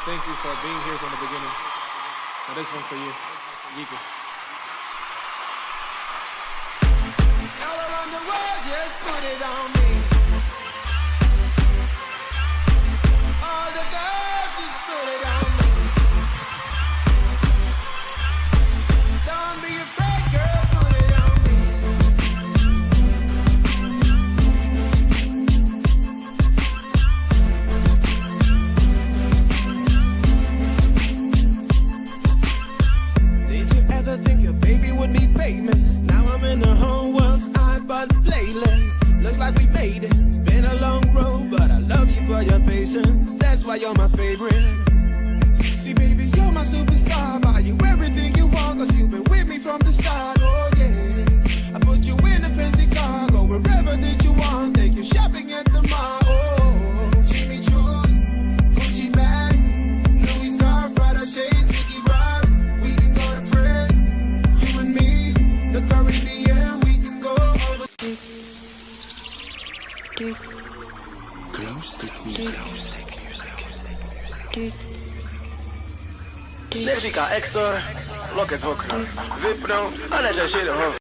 thank you for being here from the beginning. Now this one's for you, Yika. All around the world, just put it on me. All the girls, just put it on me. Don't be afraid, girl, put it on me. Did you ever think your baby would be famous? Now I'm in the whole world's iPod playlist. Looks like we made it. It's been a long road, but I love you for your patience. That's why you're my favorite. See, baby, you're my superstar. Buy you everything you want, cause you've been with me from the start. Oh, yeah. I put you in a fancy car, go wherever that you want. Take you shopping at the mall. Oh, Jimmy Choo, Gucci bag, Louis scarf, Prada shades, Mickey Ross. We can go to France, you and me, the Caribbean. We can go over. Glow stick music. Nervica, Hector, Loket w okno. Wypnął, ale że się